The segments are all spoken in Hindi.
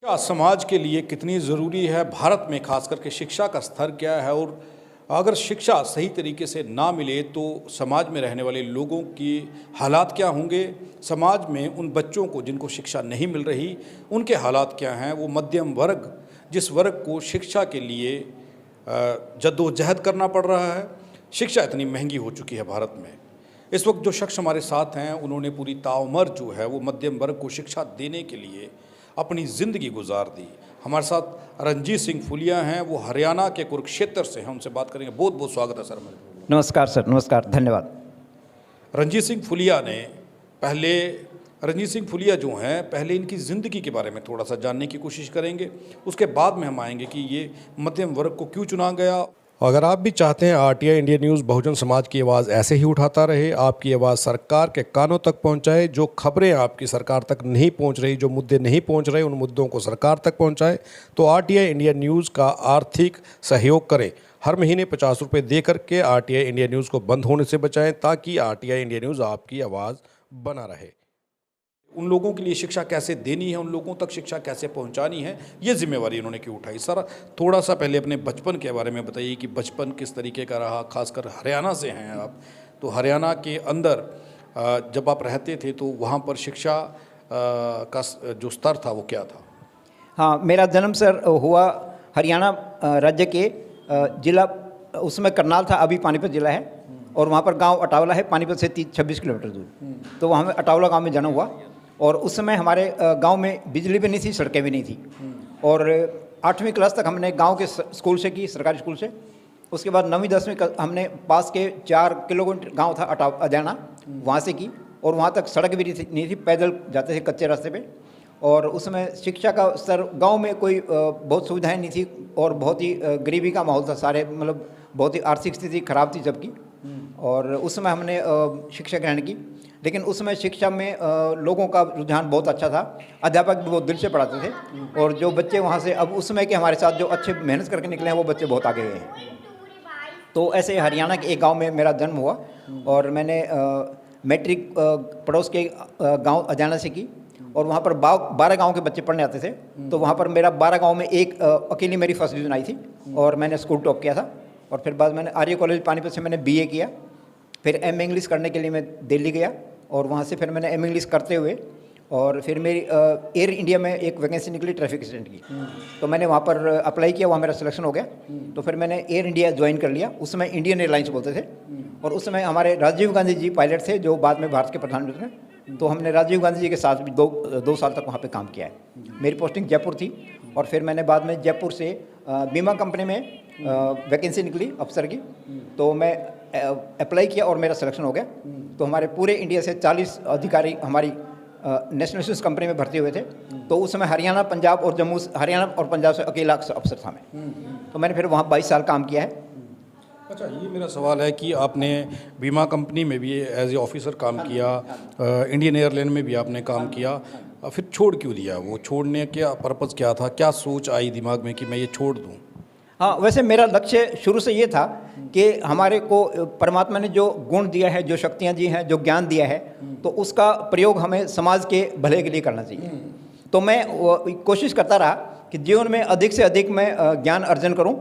क्या समाज के लिए कितनी ज़रूरी है? भारत में खास करके शिक्षा का स्तर क्या है? और अगर शिक्षा सही तरीके से ना मिले तो समाज में रहने वाले लोगों की हालात क्या होंगे? समाज में उन बच्चों को जिनको शिक्षा नहीं मिल रही, उनके हालात क्या हैं? वो मध्यम वर्ग, जिस वर्ग को शिक्षा के लिए जद्दोजहद करना पड़ रहा है। शिक्षा इतनी महंगी हो चुकी है भारत में। इस वक्त जो शख्स हमारे साथ हैं, उन्होंने पूरी ताउम्र जो है वो मध्यम वर्ग को शिक्षा देने के लिए अपनी ज़िंदगी गुजार दी। हमारे साथ रणजीत सिंह फुलिया हैं, वो हरियाणा के कुरुक्षेत्र से हैं, उनसे बात करेंगे। बहुत बहुत स्वागत है सर। नमस्कार सर, नमस्कार, धन्यवाद। रणजीत सिंह फुलिया ने रणजीत सिंह फुलिया जो हैं, पहले इनकी ज़िंदगी के बारे में थोड़ा सा जानने की कोशिश करेंगे। उसके बाद में हम आएंगे कि ये मध्यम वर्ग को क्यों चुना गया। अगर आप भी चाहते हैं RTI India news Bahujan Samaj की आवाज़ ऐसे ही उठाता रहे, आपकी आवाज़ सरकार के कानों तक पहुंचाए, जो खबरें आपकी सरकार तक नहीं पहुंच रही, जो मुद्दे नहीं पहुंच रहे, उन मुद्दों को सरकार तक पहुंचाए, तो आरटीआई इंडिया न्यूज़ का आर्थिक सहयोग करें। हर महीने 50 रुपये दे करके आरटीआई इंडिया न्यूज़ को बंद होने से बचाएं, ताकि आरटीआई इंडिया न्यूज़ आपकी आवाज़ बना रहे। उन लोगों के लिए शिक्षा कैसे देनी है, उन लोगों तक शिक्षा कैसे पहुंचानी है, ये जिम्मेवारी उन्होंने क्यों उठाई। सर, थोड़ा सा पहले अपने बचपन के बारे में बताइए कि बचपन किस तरीके का रहा। खासकर हरियाणा से हैं आप, तो हरियाणा के अंदर जब आप रहते थे तो वहाँ पर शिक्षा का जो स्तर था वो क्या था? हाँ, मेरा जन्म सर हुआ हरियाणा राज्य के जिला, उसमें करनाल था, अभी पानीपत जिला है, और वहाँ पर गांव अटावला है, पानीपत से 26 किलोमीटर दूर। तो वहाँ में अटावला गांव में जन्म हुआ, और उस समय हमारे गांव में बिजली भी नहीं थी, सड़कें भी नहीं थी। और 8वीं क्लास तक हमने गांव के स्कूल से की, सरकारी स्कूल से। उसके बाद 9वीं 10वीं हमने पास के 4 किलोमीटर गांव था अजाना, वहाँ से की। और वहाँ तक सड़क भी नहीं थी, पैदल जाते थे कच्चे रास्ते पे। और उसमें शिक्षा का स्तर, गांव में कोई बहुत सुविधाएं नहीं थी, और बहुत ही गरीबी का माहौल था, सारे मतलब बहुत ही आर्थिक स्थिति खराब थी सबकी। और उस समय हमने शिक्षा ग्रहण की, लेकिन उसमें शिक्षा में लोगों का रुझान बहुत अच्छा था। अध्यापक भी बहुत दिल से पढ़ाते थे, और जो बच्चे वहाँ से अब उस समय के हमारे साथ जो अच्छे मेहनत करके निकले हैं, वो बच्चे बहुत आगे गए हैं। तो ऐसे हरियाणा के एक गांव में मेरा जन्म हुआ, और मैंने मैट्रिक पड़ोस के गांव अजाना से की। और वहाँ पर 12 गांव के बच्चे पढ़ने आते थे, तो वहाँ पर मेरा 12 गांव में एक अकेली मेरी फर्स्ट डिवीज़न आई थी, और मैंने स्कूल टॉप किया था। और फिर बाद मैंने आर्य कॉलेज पानीपत से मैंने बीए किया। फिर एम इंग्लिश करने के लिए मैं दिल्ली गया, और वहाँ से फिर मैंने एम इंग्लिश करते हुए, और फिर मेरी एयर इंडिया में एक वैकेंसी निकली ट्रैफिक असिस्टेंट की। तो मैंने वहाँ पर अप्लाई किया, वहाँ मेरा सिलेक्शन हो गया। तो फिर मैंने एयर इंडिया ज्वाइन कर लिया। उस समय इंडियन एयरलाइंस बोलते थे, और उस समय हमारे राजीव गांधी जी पायलट थे, जो बाद में भारत के प्रधानमंत्री हैं। तो हमने राजीव गांधी जी के साथ भी दो साल तक वहाँ पे काम किया है। मेरी पोस्टिंग जयपुर थी, और फिर मैंने बाद में जयपुर से बीमा कंपनी में वैकेंसी निकली अफसर की, तो मैं अप्लाई किया और मेरा सिलेक्शन हो गया। तो हमारे पूरे इंडिया से 40 अधिकारी हमारी नेशनल इंश्योरेंस कंपनी में भर्ती हुए थे। तो उस समय हरियाणा और पंजाब से अकेला अफसर था मैं। तो मैंने फिर वहाँ 22 साल काम किया है। अच्छा, ये मेरा सवाल है कि आपने बीमा कंपनी में भी एज ए ऑफिसर काम किया, इंडियन एयरलाइन में भी आपने काम किया, फिर छोड़ क्यों दिया? वो छोड़ने का पर्पज़ क्या था? क्या सोच आई दिमाग में कि मैं ये छोड़ दूँ? हाँ, वैसे मेरा लक्ष्य शुरू से ये था कि हमारे को परमात्मा ने जो गुण दिया है, जो शक्तियाँ दी हैं, जो ज्ञान दिया है, तो उसका प्रयोग हमें समाज के भले के लिए करना चाहिए। तो मैं कोशिश करता रहा कि जीवन में अधिक से अधिक मैं ज्ञान अर्जन करूं,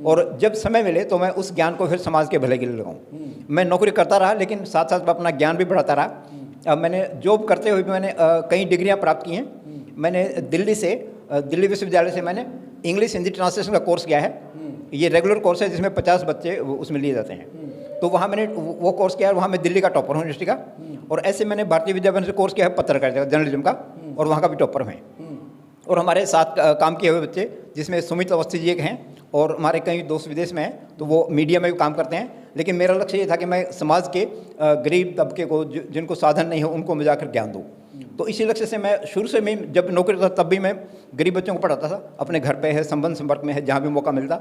और जब समय मिले तो मैं उस ज्ञान को फिर समाज के भले के लिए लगाऊं। मैं नौकरी करता रहा, लेकिन साथ साथ मैं अपना ज्ञान भी बढ़ाता रहा। मैंने जॉब करते हुए भी मैंने कई डिग्रियां प्राप्त की हैं। मैंने दिल्ली विश्वविद्यालय से मैंने इंग्लिश हिंदी ट्रांसलेशन का कोर्स किया है। ये रेगुलर कोर्स है, जिसमें 50 बच्चे उसमें लिए जाते हैं। तो वहाँ मैंने वो कोर्स किया है, वहाँ मैं दिल्ली का टॉपर हूँ यूनिवर्सिटी का। और ऐसे मैंने भारतीय विद्याभवन से कोर्स किया है पत्रकारिता जर्नलिज्म का, और वहाँ का भी टॉपर हूँ। और हमारे साथ काम किए हुए बच्चे, जिसमें सुमित अवस्थी जी एक हैं, और हमारे कई दोस्त विदेश में हैं, तो वो मीडिया में भी काम करते हैं। लेकिन मेरा लक्ष्य ये था कि मैं समाज के गरीब तबके को, जिनको साधन नहीं हो, उनको मैं जाकर ज्ञान दूँ। तो इसी लक्ष्य से मैं शुरू से मैं जब नौकरी था तब भी मैं गरीब बच्चों को पढ़ाता था, अपने घर पे है, संपर्क में है, जहाँ भी मौका मिलता।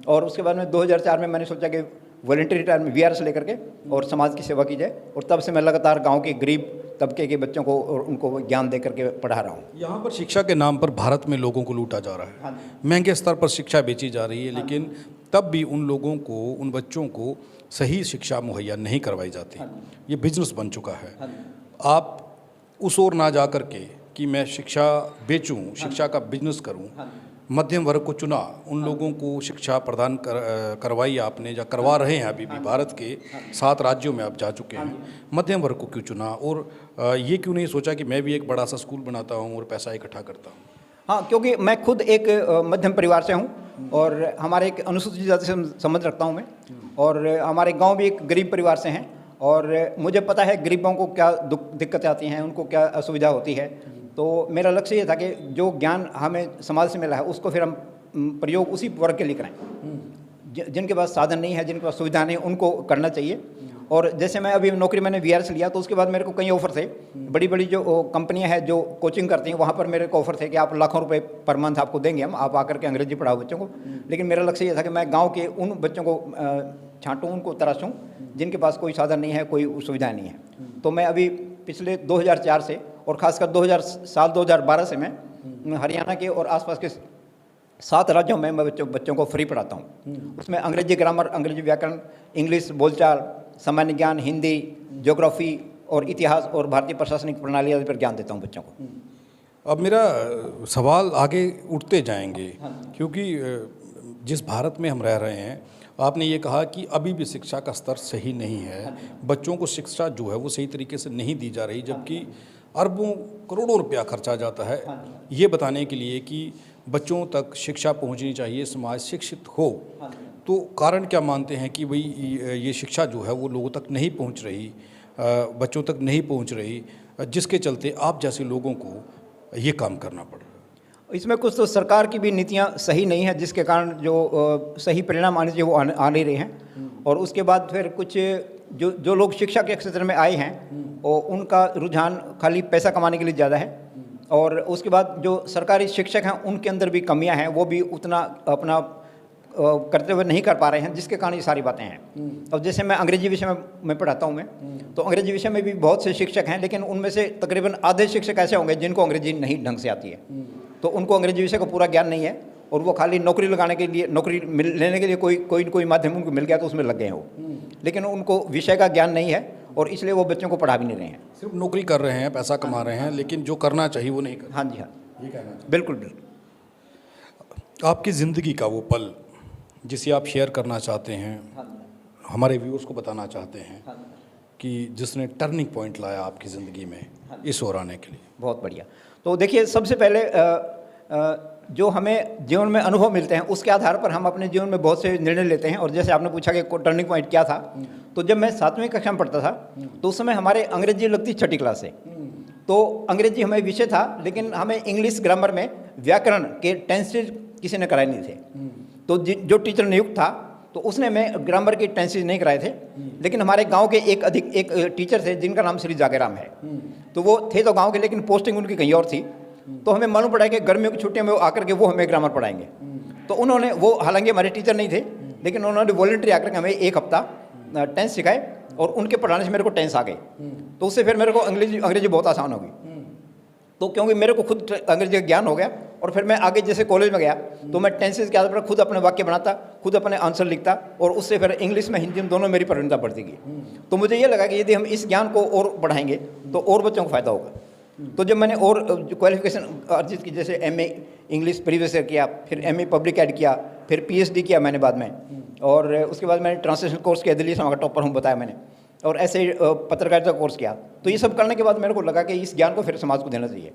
और उसके बाद में 2004 में मैंने सोचा कि वॉलंटियर रिटायरमेंट वीआरएस लेकर के और समाज की सेवा की जाए, और तब से मैं लगातार गांव के गरीब तबके के बच्चों को और उनको ज्ञान दे करके पढ़ा रहा हूँ। यहाँ पर शिक्षा के नाम पर भारत में लोगों को लूटा जा रहा है। हाँ। महंगे स्तर पर शिक्षा बेची जा रही है, लेकिन तब भी उन लोगों को, उन बच्चों को सही शिक्षा मुहैया नहीं करवाई जाती। ये बिजनेस बन चुका है। आप उस ओर ना जा कर के कि मैं शिक्षा बेचूं, शिक्षा का बिजनेस करूं, मध्यम वर्ग को चुना, उन लोगों को शिक्षा प्रदान करवाई आपने या करवा रहे हैं अभी भी। भारत के 7 राज्यों में आप जा चुके हैं, मध्यम वर्ग को क्यों चुना और ये क्यों नहीं सोचा कि मैं भी एक बड़ा सा स्कूल बनाता हूँ और पैसा इकट्ठा करता हूँ? हाँ, क्योंकि मैं खुद एक मध्यम परिवार से हूँ और हमारे एक अनुसूचित जाति से संबंध रखता हूँ मैं, और हमारे गांव भी एक गरीब परिवार से हैं और मुझे पता है गरीबों को क्या दिक्कतें आती हैं, उनको क्या असुविधा होती है। तो मेरा लक्ष्य ये था कि जो ज्ञान हमें समाज से मिला है उसको फिर हम प्रयोग उसी वर्ग के लिए करें। जिनके पास साधन नहीं है, जिनके पास सुविधा नहीं, उनको करना चाहिए। और जैसे मैं अभी नौकरी मैंने वीआरएस लिया तो उसके बाद मेरे को कई ऑफर थे, बड़ी बड़ी जो कंपनियां हैं जो कोचिंग करती हैं, वहाँ पर मेरे को ऑफर थे कि आप लाखों रुपए पर मंथ आपको देंगे हम, आप आकर के अंग्रेजी पढ़ाओ बच्चों को। लेकिन मेरा लक्ष्य ये था कि मैं गाँव के उन बच्चों को छांटूँ, उनको तराशूँ जिनके पास कोई साधन नहीं है, कोई सुविधा नहीं है। तो मैं अभी पिछले 2004 से और ख़ासकर 2012 से मैं हरियाणा के और आसपास के 7 राज्यों में मैं बच्चों को फ्री पढ़ाता हूँ। उसमें अंग्रेजी ग्रामर, अंग्रेजी व्याकरण, इंग्लिश बोलचाल, सामान्य ज्ञान, हिंदी, ज्योग्राफी और इतिहास और भारतीय प्रशासनिक प्रणाली आदि पर ज्ञान देता हूँ बच्चों को। अब मेरा सवाल आगे उठते जाएंगे, क्योंकि जिस भारत में हम रह रहे हैं, आपने ये कहा कि अभी भी शिक्षा का स्तर सही नहीं है, बच्चों को शिक्षा जो है वो सही तरीके से नहीं दी जा रही, जबकि अरबों करोड़ों रुपया खर्चा जाता है ये बताने के लिए कि बच्चों तक शिक्षा पहुंचनी चाहिए, समाज शिक्षित हो। तो कारण क्या मानते हैं कि भाई ये शिक्षा जो है वो लोगों तक नहीं पहुंच रही, बच्चों तक नहीं पहुंच रही, जिसके चलते आप जैसे लोगों को ये काम करना पड़ रहा है? इसमें कुछ तो सरकार की भी नीतियां सही नहीं है, जिसके कारण जो सही परिणाम आने चाहिए वो आ नहीं रहे हैं। और उसके बाद फिर कुछ जो लोग शिक्षा के क्षेत्र में आए हैं और उनका रुझान खाली पैसा कमाने के लिए ज़्यादा है। और उसके बाद जो सरकारी शिक्षक हैं उनके अंदर भी कमियां हैं, वो भी उतना अपना करते हुए नहीं कर पा रहे हैं, जिसके कारण ये सारी बातें हैं। अब जैसे मैं अंग्रेजी विषय में पढ़ाता हूँ मैं, तो अंग्रेजी विषय में भी बहुत से शिक्षक हैं, लेकिन उनमें से तकरीबन आधे शिक्षक ऐसे होंगे जिनको अंग्रेजी नहीं ढंग से आती है। तो उनको अंग्रेजी विषय का पूरा ज्ञान नहीं है और वो खाली नौकरी लगाने के लिए, नौकरी लेने के लिए कोई माध्यम उनको मिल गया तो उसमें लग गए हैं वो, लेकिन उनको विषय का ज्ञान नहीं है और इसलिए वो बच्चों को पढ़ा भी नहीं रहे हैं। सिर्फ नौकरी कर रहे हैं, पैसा कमा रहे हैं, लेकिन जो करना चाहिए वो नहीं कर। हाँ जी, हाँ, ये कहना बिल्कुल बिल्कुल। आपकी ज़िंदगी का वो पल जिसे आप शेयर करना चाहते हैं, हमारे व्यूअर्स को बताना चाहते हैं कि जिसने टर्निंग पॉइंट लाया आपकी ज़िंदगी में इस ओर आने के लिए। बहुत बढ़िया। तो देखिए, सबसे पहले जो हमें जीवन में अनुभव मिलते हैं उसके आधार पर हम अपने जीवन में बहुत से निर्णय लेते हैं। और जैसे आपने पूछा कि टर्निंग पॉइंट क्या था, तो जब मैं 7वीं कक्षा में पढ़ता था तो उस समय हमारे अंग्रेजी लगती 6ठी क्लास से, तो अंग्रेजी हमें विषय था, लेकिन हमें इंग्लिश ग्रामर में व्याकरण के टेंसेज किसी ने कराए नहीं थे। तो जो टीचर नियुक्त था तो उसने हमें ग्रामर के टेंसेज नहीं कराए थे, लेकिन हमारे गांव के एक टीचर थे जिनका नाम श्री जागेराम है। तो वो थे तो गांव के, लेकिन पोस्टिंग उनकी कहीं और थी। तो हमें मालूम पड़ा कि गर्मियों की छुट्टियों में वो आकर के वो हमें ग्रामर पढ़ाएंगे। तो उन्होंने, वो हालांकि हमारे टीचर नहीं थे, लेकिन उन्होंने वॉलंटरी आकर के हमें 1 हफ्ता टेंस सिखाए और उनके पढ़ाने से मेरे को टेंस आ गए। तो उससे फिर मेरे को अंग्रेजी बहुत आसान हो गई। तो क्योंकि मेरे को खुद अंग्रेजी का ज्ञान हो गया और फिर मैं आगे जैसे कॉलेज में गया तो मैं टेंसेस के आधार पर खुद अपने वाक्य बनाता, खुद अपने आंसर लिखता और उससे फिर इंग्लिश में, हिंदी में दोनों मेरी परिणता बढ़ती गई। तो मुझे ये लगा कि यदि हम इस ज्ञान को और बढ़ाएंगे तो और बच्चों को फ़ायदा होगा। तो जब मैंने और क्वालिफिकेशन अर्जित की, जैसे MA इंग्लिश प्रीवियस ईयर किया, फिर MA पब्लिक एड किया, फिर PhD किया मैंने बाद में, और उसके बाद मैंने ट्रांसलेशन कोर्स किया, दिल्ली से वहाँ का टॉपर हूँ बताया मैंने, और ऐसे पत्रकारिता कोर्स किया। तो ये सब करने के बाद मेरे को लगा कि इस ज्ञान को फिर समाज को देना चाहिए।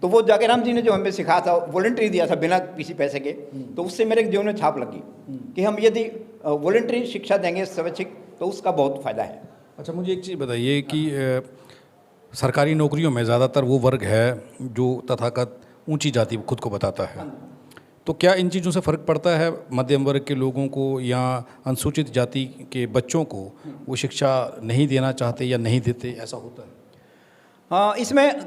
तो वो जागेराम जी ने जो हमें सिखाया था, वॉलंटरी दिया था बिना किसी पैसे के, तो उससे मेरे जीवन में छाप लगी कि हम यदि वॉलंटरी शिक्षा देंगे स्वैच्छिक तो उसका बहुत फ़ायदा है। अच्छा, मुझे एक चीज़ बताइए कि सरकारी नौकरियों में ज़्यादातर वो वर्ग है जो तथाकथ ऊंची जाति खुद को बताता है, तो क्या इन चीज़ों से फ़र्क पड़ता है मध्यम वर्ग के लोगों को या अनुसूचित जाति के बच्चों को वो शिक्षा नहीं देना चाहते या नहीं देते, ऐसा होता है? हाँ, इसमें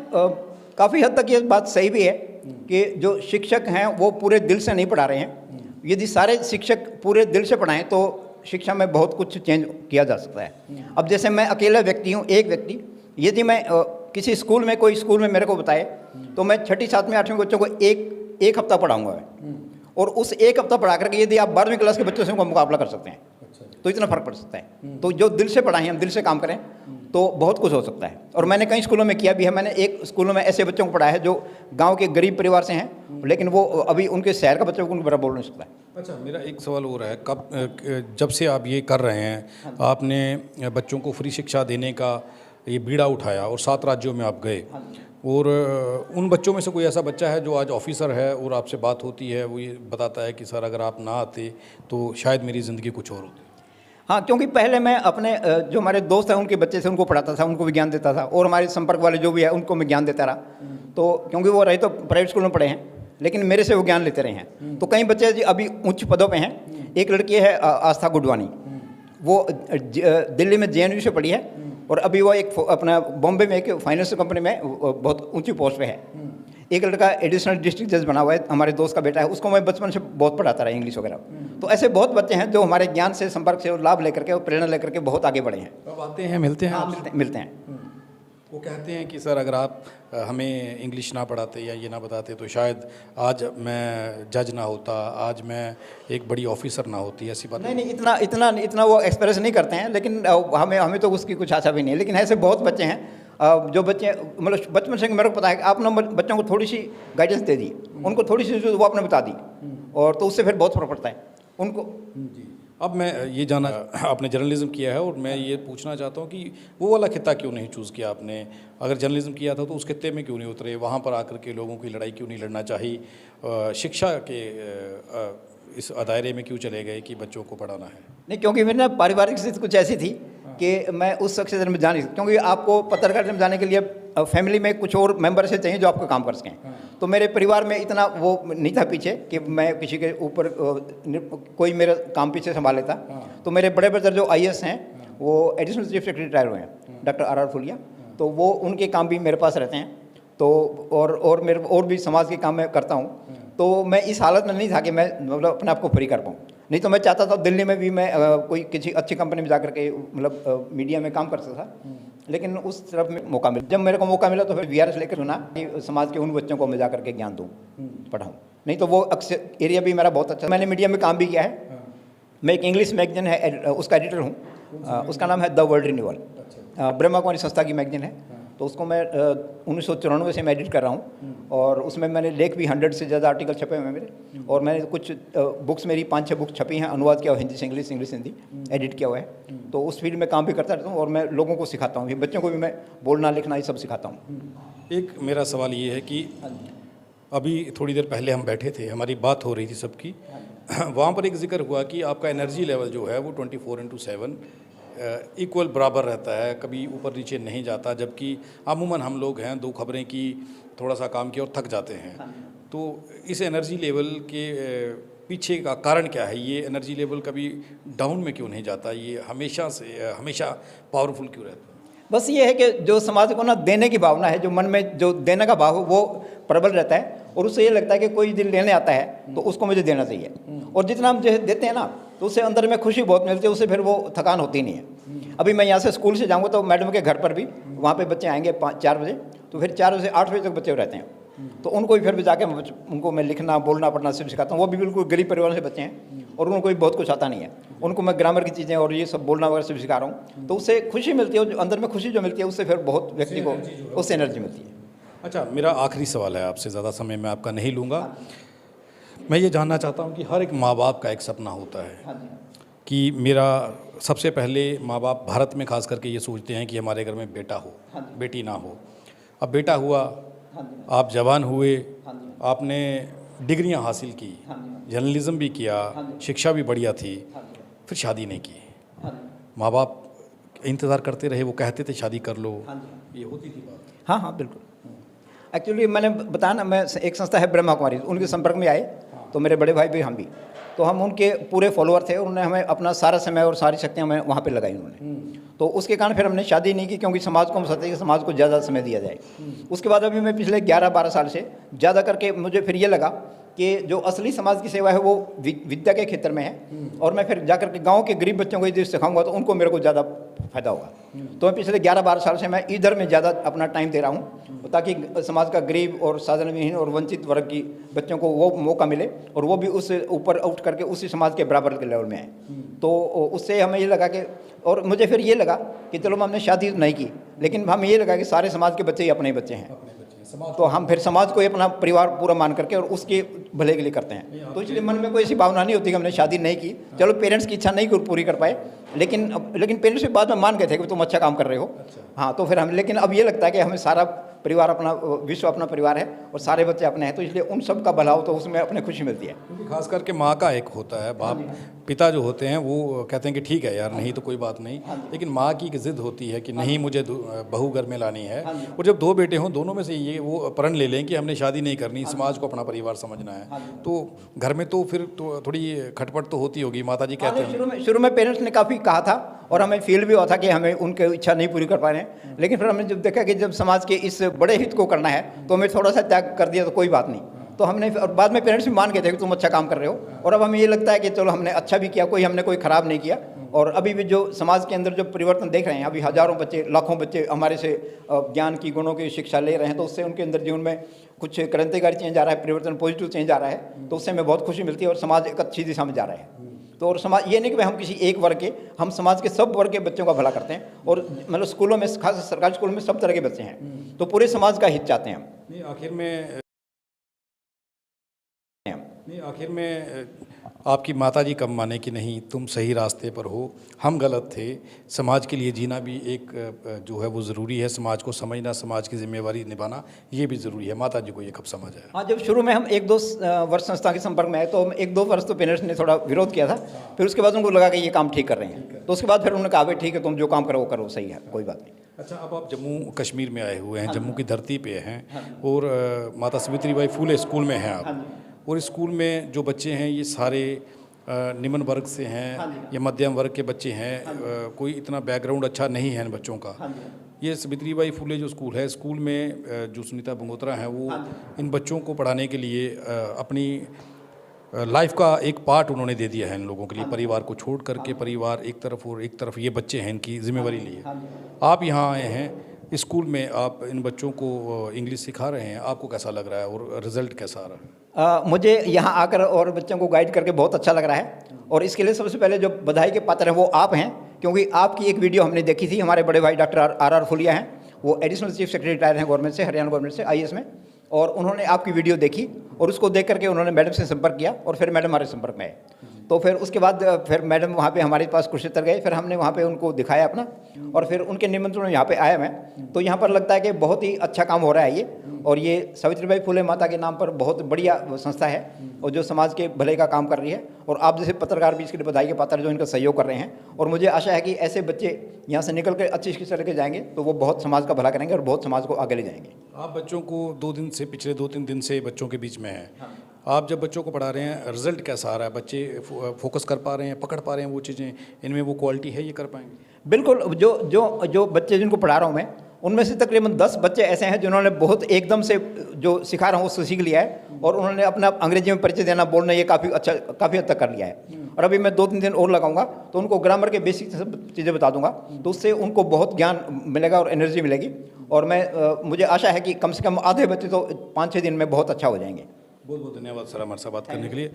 काफ़ी हद तक ये बात सही भी है कि जो शिक्षक हैं वो पूरे दिल से नहीं पढ़ा रहे हैं। यदि सारे शिक्षक पूरे दिल से पढ़ाएं तो शिक्षा में बहुत कुछ चेंज किया जा सकता है। अब जैसे मैं अकेला व्यक्ति हूँ, एक व्यक्ति, यदि मैं किसी स्कूल में, कोई स्कूल में मेरे को बताए तो मैं 6ठी 7वीं 8वीं बच्चों को एक हफ्ता पढ़ाऊंगा और उस 1 हफ्ता पढ़ा करके यदि आप 12वीं क्लास के बच्चों से उनका मुकाबला कर सकते हैं तो इतना फ़र्क पड़ सकता है। तो जो दिल से पढ़ाएं, हम दिल से काम करें तो बहुत कुछ हो सकता है। और मैंने कई स्कूलों में किया भी है। मैंने एक स्कूलों में ऐसे बच्चों को पढ़ाया है जो गांव के गरीब परिवार से हैं, लेकिन वो अभी उनके शहर का बच्चों को उनको बराबर बोल नहीं सकता है। अच्छा, मेरा एक सवाल और है, कब जब से आप ये कर रहे हैं, आपने बच्चों को फ्री शिक्षा देने का ये बीड़ा उठाया और 7 राज्यों में आप गए, और उन बच्चों में से कोई ऐसा बच्चा है जो आज ऑफिसर है और आपसे बात होती है, वो ये बताता है कि सर अगर आप ना आते तो शायद मेरी ज़िंदगी कुछ और होती? हाँ, क्योंकि पहले मैं अपने जो हमारे दोस्त हैं उनके बच्चे से उनको पढ़ाता था, उनको भी ज्ञान देता था, और हमारे संपर्क वाले जो भी है उनको मैं ज्ञान देता रहा। तो क्योंकि वो रहे तो प्राइवेट स्कूल में पढ़े हैं, लेकिन मेरे से वो ज्ञान लेते रहे हैं। तो कई बच्चे जी अभी उच्च पदों पे हैं। एक लड़की है आस्था गुडवानी, वो दिल्ली में JNU से पढ़ी है, और अभी वो एक अपना बॉम्बे में एक फाइनेंशियल कंपनी में बहुत ऊंची पोस्ट पे है। एक लड़का एडिशनल डिस्ट्रिक्ट जज बना हुआ है, हमारे दोस्त का बेटा है, उसको मैं बचपन से बहुत पढ़ाता रहा इंग्लिश वगैरह। तो ऐसे बहुत बच्चे हैं जो हमारे ज्ञान से, संपर्क से लाभ लेकर के और प्रेरणा लेकर के बहुत आगे बढ़े हैं। अब आते हैं, मिलते हैं हाँ, आपसे? मिलते हैं। वो कहते हैं कि सर अगर आप हमें इंग्लिश ना पढ़ाते या ये ना बताते तो शायद आज मैं जज ना होता, आज मैं एक बड़ी ऑफिसर ना होती, ऐसी बात नहीं, इतना वो एक्सप्रेस नहीं करते हैं, लेकिन हमें तो उसकी कुछ आशा भी नहीं है। लेकिन ऐसे बहुत बच्चे हैं जो बच्चे मतलब बचपन से मेरे को पता है कि आपने बच्चों को थोड़ी सी गाइडेंस दे दी, उनको थोड़ी सी जो वो आपने बता दी, और तो उससे फिर बहुत फर्क पड़ता है उनको। जी। अब मैं ये जाना, आपने जर्नलिज्म किया है और मैं ये पूछना चाहता हूँ कि वो वाला खिता क्यों नहीं चूज़ किया आपने? अगर जर्नलिज्म किया था तो उस खिते में क्यों नहीं उतरे? वहाँ पर आकर के लोगों की लड़ाई क्यों नहीं लड़ना चाहिए? शिक्षा के इस दायरे में क्यों चले गए कि बच्चों को पढ़ाना है? नहीं, क्योंकि मेरी ना पारिवारिक स्थिति कुछ ऐसी थी कि मैं उस क्षेत्र में जा नहीं सकता, क्योंकि आपको पत्रकारिता में जाने के लिए फैमिली में कुछ और मेंबर से चाहिए जो आपका काम कर सकें। तो मेरे परिवार में इतना वो नहीं था पीछे कि मैं किसी के ऊपर कोई मेरा काम पीछे संभाल लेता। तो मेरे बड़े ब्रदर जो IAS हैं, वो एडिशनल चीफ सेक्रेटरी रिटायर हुए हैं, डॉक्टर RR फुलिया, तो वो उनके काम भी मेरे पास रहते हैं। तो और मेरे और भी समाज के काम मैं करता हूँ। तो मैं इस हालत में नहीं था कि मैं मतलब अपने आप को फ्री कर पाऊँ। नहीं तो मैं चाहता था दिल्ली में भी मैं कोई किसी अच्छी कंपनी में जाकर के मतलब मीडिया में काम करता था, लेकिन उस तरफ में मौका मिला। जब मेरे को मौका मिला तो फिर VRS लेकर चुना कि समाज के उन बच्चों को मैं जाकर के ज्ञान दूँ, पढ़ाऊँ। नहीं तो वो अक्सर एरिया भी मेरा बहुत अच्छा, मैंने मीडिया में काम भी किया है। मैं एक इंग्लिश मैगजीन है उसका एडिटर हूँ, उसका नाम है the world renewal, Brahma Kumari संस्था की मैगजीन है। तो उसको मैं 1994 से मैं एडिट कर रहा हूँ, और उसमें मैंने लेख भी 100 से ज़्यादा आर्टिकल छपे हुए हैं मेरे, और मैंने कुछ बुक्स मेरी 5-6 बुक छपी हैं, अनुवाद किया हुआ हिंदी से इंग्लिश, इंग्लिश हिंदी एडिट किया हुआ है। तो उस फील्ड में काम भी करता रहता हूँ, और मैं लोगों को सिखाता हूँ, बच्चों को भी मैं बोलना लिखना ये सब सिखाता हूँ। एक मेरा सवाल ये है कि अभी थोड़ी देर पहले हम बैठे थे, हमारी बात हो रही थी सबकी, वहाँ पर एक जिक्र हुआ कि आपका एनर्जी लेवल जो है वो 24/7 इक्वल बराबर रहता है, कभी ऊपर नीचे नहीं जाता, जबकि अमूमन हम लोग हैं 2 खबरें की, थोड़ा सा काम किया और थक जाते हैं। तो इस एनर्जी लेवल के पीछे का कारण क्या है? ये एनर्जी लेवल कभी डाउन में क्यों नहीं जाता? ये हमेशा पावरफुल क्यों रहता है? बस ये है कि जो समाज को ना देने की भावना है, जो मन में जो देने का भाव है वो प्रबल रहता है, और उससे ये लगता है कि कोई दिल लेने आता है तो उसको मुझे देना चाहिए। और जितना हम जो देते हैं ना, तो उससे अंदर में खुशी बहुत मिलती है, उससे फिर वो थकान होती नहीं है। अभी मैं यहाँ से स्कूल से जाऊँगा तो मैडम के घर पर भी वहाँ पे बच्चे आएंगे 4 बजे, तो फिर 4 बजे से 8 बजे तक बच्चे रहते हैं। तो उनको भी फिर भी जाके उनको मैं लिखना, बोलना, पढ़ना सब सिखाता हूँ। वो भी बिल्कुल गरीब परिवार से बच्चे हैं, और उनको भी बहुत कुछ आता नहीं है। उनको मैं ग्रामर की चीज़ें और ये सब बोलना वगैरह सब सिखा रहा हूँ। तो उससे खुशी मिलती है, जो अंदर में खुशी जो मिलती है, उससे फिर बहुत व्यक्ति को उससे एनर्जी मिलती है। अच्छा, मेरा आखिरी सवाल है आपसे, ज़्यादा समय मैं आपका नहीं लूँगा। मैं ये जानना चाहता हूँ कि हर एक माँ बाप का एक सपना होता है कि मेरा, सबसे पहले माँ बाप भारत में खास करके ये सोचते हैं कि हमारे घर में बेटा हो, बेटी ना हो। अब बेटा हुआ, आप जवान हुए, आपने डिग्रियां हासिल की, जर्नलिज्म भी किया, शिक्षा भी बढ़िया थी, फिर शादी नहीं की। माँ बाप इंतज़ार करते रहे, वो कहते थे शादी कर लो, ये होती थी बात? हाँ हाँ बिल्कुल। एक्चुअली मैंने बताया ना, मैं एक संस्था है ब्रह्मा कुमारी, उनके संपर्क में आए, तो मेरे बड़े भाई भी, हम भी, तो हम उनके पूरे फॉलोअर थे। उन्होंने हमें अपना सारा समय और सारी शक्तियाँ हमें वहाँ पे लगाई उन्होंने। तो उसके कारण फिर हमने शादी नहीं की, क्योंकि समाज को हम सोचते कि समाज को ज़्यादा समय दिया जाए। उसके बाद अभी मैं पिछले 11-12 साल से ज़्यादा करके मुझे फिर ये लगा कि जो असली समाज की सेवा है वो विद्या के क्षेत्र में है, और मैं फिर जाकर के गाँव के गरीब बच्चों को यदि सिखाऊंगा तो उनको मेरे को ज़्यादा फ़ायदा होगा। तो मैं पिछले 11-12 साल से मैं इधर में ज़्यादा अपना टाइम दे रहा हूँ, ताकि समाज का गरीब और साधन विहीन और वंचित वर्ग की बच्चों को वो मौका मिले और वो भी उससे ऊपर उठ करके उसी समाज के बराबर के लेवल में आए। तो उससे हमें ये लगा कि, और मुझे फिर ये लगा कि चलो हमने शादी नहीं की, लेकिन हमें ये लगा कि सारे समाज के बच्चे ही अपने बच्चे हैं, तो हम फिर समाज को ही अपना परिवार पूरा मान करके और उसके भले के लिए करते हैं। तो इसलिए मन में कोई ऐसी भावना नहीं होती कि हमने शादी नहीं की, चलो पेरेंट्स की इच्छा नहीं पूरी कर पाए, लेकिन पेरेंट्स भी बाद में मान गए थे कि तुम अच्छा काम कर रहे हो। हाँ, तो फिर हम, लेकिन अब ये लगता है कि हमें सारा परिवार अपना, विश्व अपना परिवार है और सारे बच्चे अपने हैं, तो इसलिए उन सब का भला हो तो उसमें अपने खुशी मिलती है। क्योंकि खास करके माँ का एक होता है, बाप पिता जो होते हैं वो कहते हैं कि ठीक है यार, नहीं तो कोई बात नहीं, लेकिन माँ की एक जिद होती है कि नहीं, मुझे बहू घर में लानी है। और जब 2 बेटे हों, दोनों में से ये वो प्रण ले लें कि हमने शादी नहीं करनी, समाज को अपना परिवार समझना है, तो घर में तो फिर तो थोड़ी खटपट तो होती होगी। माता जी कहते हैं शुरू में पेरेंट्स ने काफ़ी कहा था और हमें फील भी हुआ था कि हमें उनकी इच्छा नहीं पूरी कर पा रहे हैं, लेकिन फिर हमने जब देखा कि जब समाज के इस बड़े हित को करना है तो हमें थोड़ा सा त्याग कर दिया तो कोई बात नहीं। तो हमने, और बाद में पेरेंट्स भी मान गए थे कि तुम अच्छा काम कर रहे हो, और अब हमें ये लगता है कि चलो हमने अच्छा भी किया, हमने कोई ख़राब नहीं किया। और अभी भी जो समाज के अंदर जो परिवर्तन देख रहे हैं, अभी हज़ारों बच्चे, लाखों बच्चे हमारे से ज्ञान की, गुणों की शिक्षा ले रहे हैं, तो उससे उनके अंदर जीवन में कुछ क्रांतिकारी चेंज आ रहा है, परिवर्तन, पॉजिटिव चेंज आ रहा है, तो उससे हमें बहुत खुशी मिलती है और समाज एक अच्छी दिशा में जा रहा है। तो और समाज ये नहीं कि हम किसी एक वर्ग के, हम समाज के सब वर्ग के बच्चों का भला करते हैं, और मतलब स्कूलों में, खास सरकारी स्कूलों में सब तरह के बच्चे हैं, तो पूरे समाज का हित चाहते हैं हम। आखिर में आपकी माताजी कब माने कि नहीं, तुम सही रास्ते पर हो, हम गलत थे, समाज के लिए जीना भी एक जो है वो ज़रूरी है, समाज को समझना, समाज की जिम्मेवारी निभाना ये भी ज़रूरी है। माताजी को ये कब समझ आया? हाँ, जब शुरू में हम 1-2 वर्ष संस्था के संपर्क में आए तो 1-2 वर्ष तो पेरेंट्स ने थोड़ा विरोध किया था, फिर उसके बाद उनको लगा कि ये काम ठीक कर रहे हैं, तो उसके बाद फिर उन्होंने कहा भाई ठीक है, तुम जो काम करो वो करो, सही है, कोई बात नहीं। अच्छा, अब आप जम्मू कश्मीर में आए हुए हैं, जम्मू की धरती पे हैं, और माता सावित्रीबाई फुले स्कूल में हैं आप, और इस स्कूल में जो बच्चे हैं ये सारे निम्न वर्ग से हैं या मध्यम वर्ग के बच्चे हैं, कोई इतना बैकग्राउंड अच्छा नहीं है इन बच्चों का। ये सावित्रीबाई फुले जो स्कूल है, स्कूल में जो सुनीता बंगोत्रा हैं वो इन बच्चों को पढ़ाने के लिए अपनी लाइफ का एक पार्ट उन्होंने दे दिया है इन लोगों के लिए, परिवार को छोड़ करके, परिवार एक तरफ और एक तरफ ये बच्चे हैं, इनकी जिम्मेवारी लिए आप यहाँ आए हैं स्कूल में, आप इन बच्चों को इंग्लिश सिखा रहे हैं, आपको कैसा लग रहा है और रिजल्ट कैसा आ रहा है? मुझे यहाँ आकर और बच्चों को गाइड करके बहुत अच्छा लग रहा है, और इसके लिए सबसे पहले जो बधाई के पात्र हैं वो आप हैं, क्योंकि आपकी एक वीडियो हमने देखी थी, हमारे बड़े भाई डॉक्टर आर फुलिया हैं, वो एडिशनल चीफ सेक्रेटरी रिटायर हैं गवर्नमेंट से, हरियाणा गवर्नमेंट से, IAS में, और उन्होंने आपकी वीडियो देखी और उसको देख करके उन्होंने मैडम से संपर्क किया, और फिर मैडम हमारे संपर्क में आए। तो फिर उसके बाद फिर मैडम वहाँ पे हमारे पास कुरुक्षेत्र गए, फिर हमने वहाँ पे उनको दिखाया अपना, और फिर उनके निमंत्रण में यहाँ पे आया मैं, तो यहाँ पर लगता है कि बहुत ही अच्छा काम हो रहा है ये, और ये सावित्रीबाई फुले माता के नाम पर बहुत बढ़िया संस्था है और जो समाज के भले का काम कर रही है, और आप जैसे पत्रकार भी इसके लिए बधाई के पात्र जो इनका सहयोग कर रहे हैं, और मुझे आशा है कि ऐसे बच्चे यहाँ से निकल कर अच्छी शिक्षा लेके जाएंगे तो वो बहुत समाज का भला करेंगे और बहुत समाज को आगे ले जाएंगे। आप बच्चों को 2 दिन से, पिछले 2-3 दिन से बच्चों के बीच में हैं, आप जब बच्चों को पढ़ा रहे हैं, रिजल्ट कैसा आ रहा है? बच्चे फोकस कर पा रहे हैं, पकड़ पा रहे हैं वो चीज़ें, इनमें वो क्वालिटी है, ये कर पाएंगे? बिल्कुल। जो बच्चे जिनको पढ़ा रहा हूँ मैं, उनमें से तकरीबन 10 बच्चे ऐसे हैं जिन्होंने बहुत एकदम से जो सिखा रहा हूँ उसको सीख लिया है, और उन्होंने अपना अंग्रेजी में परिचय देना, बोलना ये काफ़ी हद तक कर लिया है। और अभी मैं 2-3 दिन और लगाऊंगा तो उनको ग्रामर के बेसिक सब चीज़ें बता दूंगा, तो उससे उनको बहुत ज्ञान मिलेगा और एनर्जी मिलेगी, और मुझे आशा है कि कम से कम आधे बच्चे तो 5-6 दिन में बहुत अच्छा हो जाएंगे। बहुत बहुत धन्यवाद सर हमारे साथ बात करने के लिए।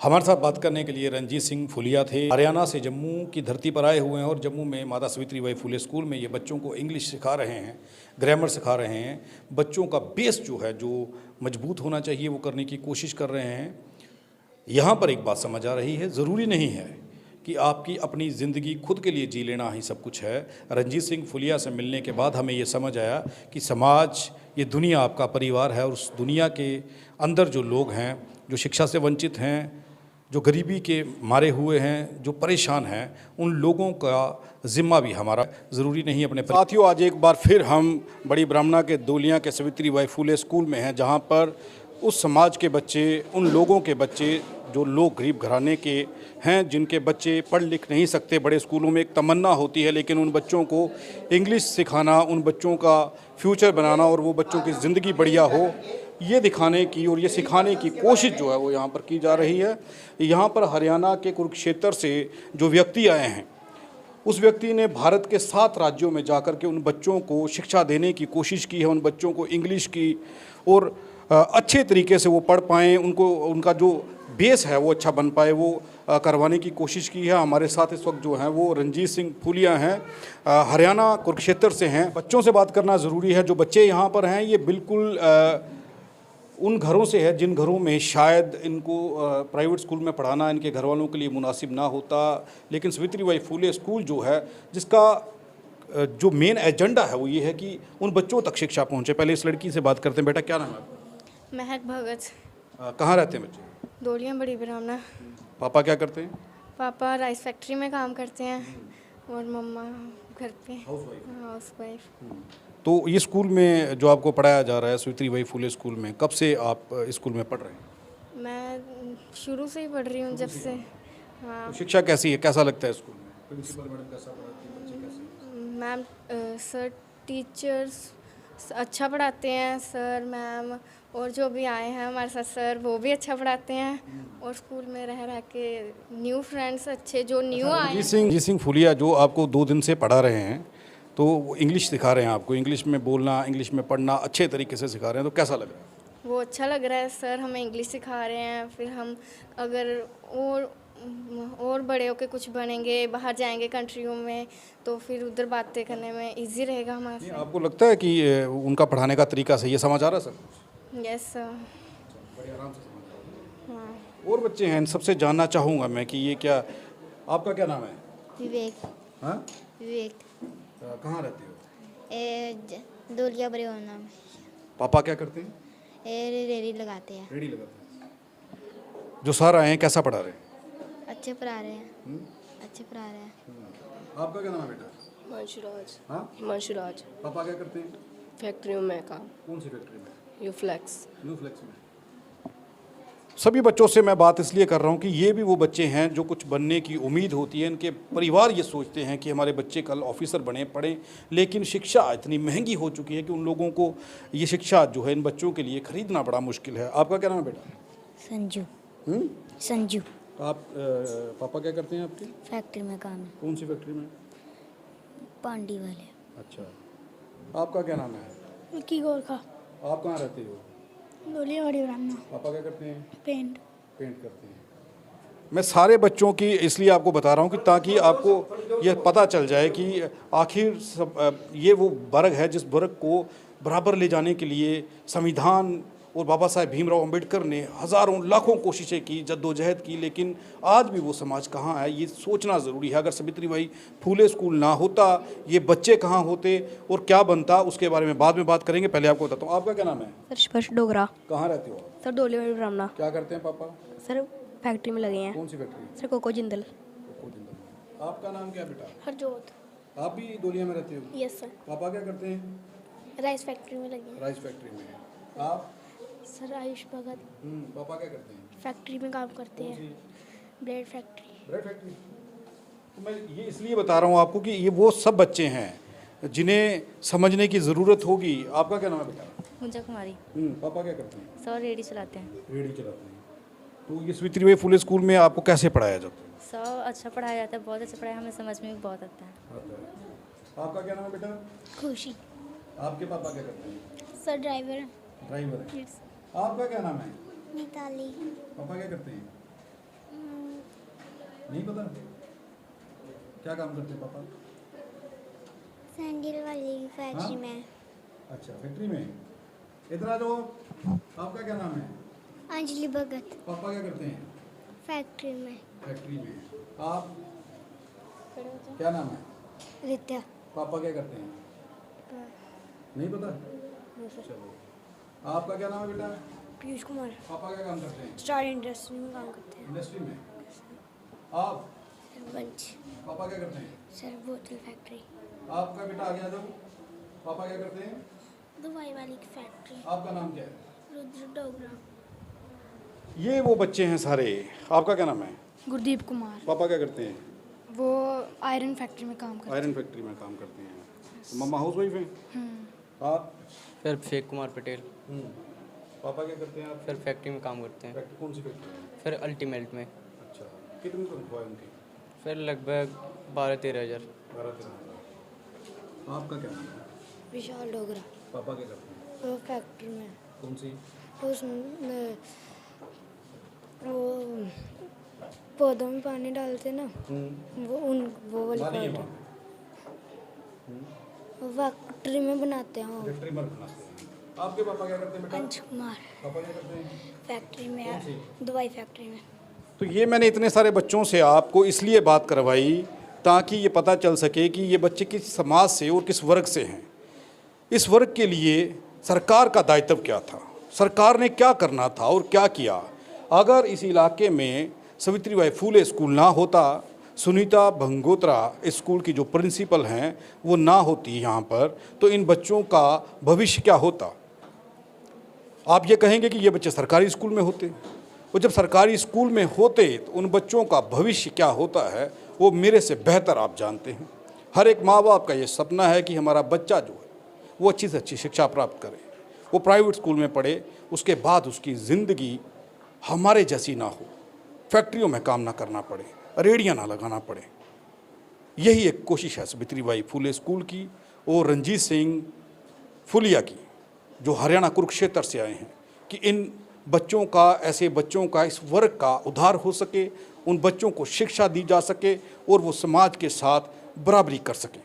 हमारे साथ बात करने के लिए रणजीत सिंह फुलिया थे, हरियाणा से जम्मू की धरती पर आए हुए हैं, और जम्मू में माता सावित्रीबाई फुले स्कूल में ये बच्चों को इंग्लिश सिखा रहे हैं, ग्रामर सिखा रहे हैं, बच्चों का बेस जो है, जो मजबूत होना चाहिए वो करने की कोशिश कर रहे हैं। यहाँ पर एक बात समझ आ रही है, ज़रूरी नहीं है कि आपकी अपनी ज़िंदगी खुद के लिए जी लेना ही सब कुछ है। रणजीत सिंह फुलिया से मिलने के बाद हमें ये समझ आया कि समाज, ये दुनिया आपका परिवार है, और उस दुनिया के अंदर जो लोग हैं, जो शिक्षा से वंचित हैं, जो गरीबी के मारे हुए हैं, जो परेशान हैं, उन लोगों का ज़िम्मा भी हमारा। ज़रूरी नहीं अपने साथियों, आज एक बार फिर हम बड़ी ब्राह्मणा के दोलिया के सावित्रीबाई फुले स्कूल में हैं, जहाँ पर उस समाज के बच्चे, उन लोगों के बच्चे जो लोग गरीब घराने के हैं, जिनके बच्चे पढ़ लिख नहीं सकते, बड़े स्कूलों में एक तमन्ना होती है, लेकिन उन बच्चों को इंग्लिश सिखाना, उन बच्चों का फ्यूचर बनाना और वो बच्चों की ज़िंदगी बढ़िया हो, ये दिखाने की और ये सिखाने की कोशिश जो है वो यहाँ पर की जा रही है। यहाँ पर हरियाणा के कुरुक्षेत्र से जो व्यक्ति आए हैं उस व्यक्ति ने भारत के 7 राज्यों में जाकर के उन बच्चों को शिक्षा देने की कोशिश की है, उन बच्चों को इंग्लिश की और अच्छे तरीके से वो पढ़ पाएँ, उनको उनका जो बेस है वो अच्छा बन पाए, वो करवाने की कोशिश की है। हमारे साथ इस वक्त जो हैं वो रणजीत सिंह फूलिया हैं, हरियाणा कुरुक्षेत्र से हैं। बच्चों से बात करना ज़रूरी है। जो बच्चे यहाँ पर हैं ये बिल्कुल उन घरों से है जिन घरों में शायद इनको प्राइवेट स्कूल में पढ़ाना इनके घर वालों के लिए मुनासिब ना होता, लेकिन सावित्रीबाई फूले स्कूल जो है जिसका जो मेन एजेंडा है वो ये है कि उन बच्चों तक शिक्षा पहुँचे। पहले इस लड़की से बात करते हैं। बेटा क्या नाम है आपका? महक भगत। कहाँ रहते हैं बच्चे? दोलियां बड़ी ब्राह्मणा। पापा क्या करते हैं? पापा राइस फैक्ट्री में काम करते हैं और मम्मा घर पे हाउस वाइफ। तो ये स्कूल में जो आपको पढ़ाया जा रहा है सावित्रीबाई फूले स्कूल में, कब से आप स्कूल में पढ़ रहे हैं? मैं शुरू से ही पढ़ रही हूँ जब से। हाँ तो शिक्षा कैसी है, कैसा लगता है स्कूल में? प्रिंसिपल मैडम कैसा पढ़ाती है, बच्चे कैसे? मैम सर टीचर्स अच्छा पढ़ाते हैं, सर मैम और जो भी आए हैं हमारे साथ सर वो भी अच्छा पढ़ाते हैं और स्कूल में रह के न्यू फ्रेंड्स अच्छे जो न्यू आए हैं। रणजीत सिंह फूलिया जो आपको 2 दिन से पढ़ा रहे हैं, तो वो इंग्लिश सिखा रहे हैं आपको, इंग्लिश में बोलना, इंग्लिश में पढ़ना अच्छे तरीके से सिखा रहे हैं, तो कैसा लग रहा है? वो अच्छा लग रहा है। सर हमें इंग्लिश सिखा रहे हैं, फिर हम अगर और बड़े होके कुछ बनेंगे, बाहर जाएंगे कंट्रियों में, तो फिर उधर बातें करने में इजी रहेगा हमारे नहीं, से। आपको लगता है कि उनका पढ़ाने का तरीका सही है, समझ आ रहा है सर? Yes sir. बड़े आराम से समझ आ रहा है। हाँ और बच्चे हैं, इन सबसे जानना चाहूँगा मैं कि ये क्या, आपका क्या नाम है? विवेक। हाँ, विवेक कहाँ रहते हो? दोलिया बड़े नाम है। पापा क्या करते हैं? रेडी लगाते हैं। रेडी लगाते हैं। जो सर आए हैं कैसा पढ़ा रहे हैं? अच्छे पढ़ा रहे हैं। अच्छे पढ़ा रहे हैं। आपका क्या नाम है बेटा? मंशुराज। हाँ, मंशुराज पापा क्या करते हैं? फैक्ट्री में काम। कौन सी फैक्ट्री में? यूफ्लेक्स। न्यू फ्लेक्स में। सभी बच्चों से मैं बात इसलिए कर रहा हूँ कि ये भी वो बच्चे हैं जो कुछ बनने की उम्मीद होती है, इनके परिवार ये सोचते हैं कि हमारे बच्चे कल ऑफिसर बने, पढ़ें, लेकिन शिक्षा इतनी महंगी हो चुकी है कि उन लोगों को ये शिक्षा जो है इन बच्चों के लिए खरीदना बड़ा मुश्किल है। आपका क्या नाम है बेटा? संजू। हम्म? संजू आप पापा क्या करते हैं आपके? फैक्ट्री में काम है। कौन सी फैक्ट्री में? पांडी वाले। अच्छा, आपका क्या नाम है? विक्की गोरखा। आप कहाँ रहते हो? दोलिया बड़ी ब्राह्मणा। पापा क्या करते हैं? पेंट। पेंट करते हैं। मैं सारे बच्चों की इसलिए आपको बता रहा हूँ कि ताकि आपको ये पता चल जाए कि आखिर ये वो वर्ग है जिस वर्ग को बराबर ले जाने के लिए संविधान और बाबा साहेब भीमराव अंबेडकर ने हज़ारों लाखों कोशिशें की, जद्दोजहद की, लेकिन आज भी वो समाज कहाँ है ये सोचना ज़रूरी है। अगर सावित्रीबाई फूले स्कूल ना होता, ये बच्चे कहाँ होते और क्या बनता, उसके बारे में बाद में बात करेंगे। पहले आपको बताता हूँ, आपका क्या नाम है? सर स्पर्श डोगरा। कहाँ रहते हो? सर दोलिया बड़ी ब्राह्मणा। क्या करते हैं पापा? सर फैक्ट्री में लगे हैं। कौन सी फैक्ट्री? सर कोको जिंदल। आपका नाम क्या बेटा? हरजोत। आप भी दोलिया में रहते हो? Yes sir. पापा क्या करते हैं? राइस फैक्ट्री में लगे हैं। राइस फैक्ट्री में। आप? सर आयुष भगत पापा क्या करते हैं? फैक्ट्री में काम करते हैं। Bread factory. Bread factory. तो मैं ये इसलिए बता रहा हूँ आपको कि ये वो सब बच्चे हैं जिन्हें समझने की ज़रूरत होगी। आपका क्या नाम है बेटा? मुंजा कुमारी। पापा क्या करते हैं? सर रेडी चलाते हैं। रेडी चलाते हैं। तो ये सावित्रीबाई फूले स्कूल में आपको कैसे पढ़ाया जाता है? सर अच्छा पढ़ाया जाता है, बहुत अच्छा पढ़ाया, हमें समझ में भी बहुत आता है। आपका क्या नाम है बेटा? खुशी। आपके पापा क्या करते हैं? Sir driver. ड्राइवर है। आपका क्या नाम है? मिताली। पापा क्या करते हैं? नहीं पता? क्या काम करते हैं पापा? सैंडल वाली फैक्ट्री में। अच्छा, फैक्ट्री में। इधर आ जाओ। आपका क्या नाम है? अंजलि भगत। पापा क्या करते हैं? फैक्ट्री में। फैक्ट्री में। आप? क्या नाम है? रित्या। पापा क्या करते हैं? नहीं पता? चलो। आपका क्या नाम है बेटा? पीयूष कुमार। पापा क्या काम करते हैं? स्टार इंडस्ट्री में काम करते हैं। इंडस्ट्री में। आप? सरपंच। पापा क्या करते हैं? सर बोतल फैक्ट्री। आपका बेटा आ गया जब। पापा क्या करते हैं? दवाई वाली की फैक्ट्री। आपका नाम क्या है? रुद्र डोगरा। ये वो बच्चे हैं सारे। आपका क्या नाम है? गुरदीप कुमार। पापा क्या करते हैं? वो आयरन फैक्ट्री में काम करते आयरन फैक्ट्री में काम करते हैं। मम्मा हाउस वाइफ हैं? आप? फिर फेक कुमार पटेल। पापा क्या करते हैं आप? फिर फैक्ट्री में काम करते हैं। फैक्ट्री कौन सी फैक्ट्री है? फिर अल्टीमेट में अच्छा, कितनी तनख्वाह है उनकी? फिर लगभग 12-13 हज़ार। आपका क्या नाम है? विशाल डोगरा। पापा क्या करते हैं? वो फैक्ट्री में कौन सी? उसमें वो पौधों में पानी डालते ना, वो वाली वाली है फैक्ट्री। वहाँ वो फैक्ट्री में बनाते हैं वो। फैक्ट्री में बनाते हैं। आपके पापा क्या करते हैं बेटा? अंश कुमार पापा क्या करते हैं? फैक्ट्री में, दवाई फैक्ट्री में। तो ये मैंने इतने सारे बच्चों से आपको इसलिए बात करवाई ताकि ये पता चल सके कि ये बच्चे किस समाज से और किस वर्ग से हैं। इस वर्ग के लिए सरकार का दायित्व क्या था, सरकार ने क्या करना था और क्या किया। अगर इस इलाके में सावित्रीबाई फूले स्कूल ना होता, सुनीता भंगोत्रा स्कूल की जो प्रिंसिपल हैं वो ना होती यहाँ पर, तो इन बच्चों का भविष्य क्या होता। आप ये कहेंगे कि ये बच्चे सरकारी स्कूल में होते, और जब सरकारी स्कूल में होते तो उन बच्चों का भविष्य क्या होता है वो मेरे से बेहतर आप जानते हैं। हर एक माँ बाप का ये सपना है कि हमारा बच्चा जो है वो अच्छी से अच्छी शिक्षा प्राप्त करे, वो प्राइवेट स्कूल में पढ़े, उसके बाद उसकी ज़िंदगी हमारे जैसी ना हो, फैक्ट्रियों में काम ना करना पड़े, रेड़ियाँ ना लगाना पड़े। यही एक कोशिश है सावित्रीबाई फूले स्कूल की और रणजीत सिंह फुलिया की, जो हरियाणा कुरुक्षेत्र से आए हैं, कि इन बच्चों का, ऐसे बच्चों का, इस वर्ग का उद्धार हो सके, उन बच्चों को शिक्षा दी जा सके और वो समाज के साथ बराबरी कर सकें।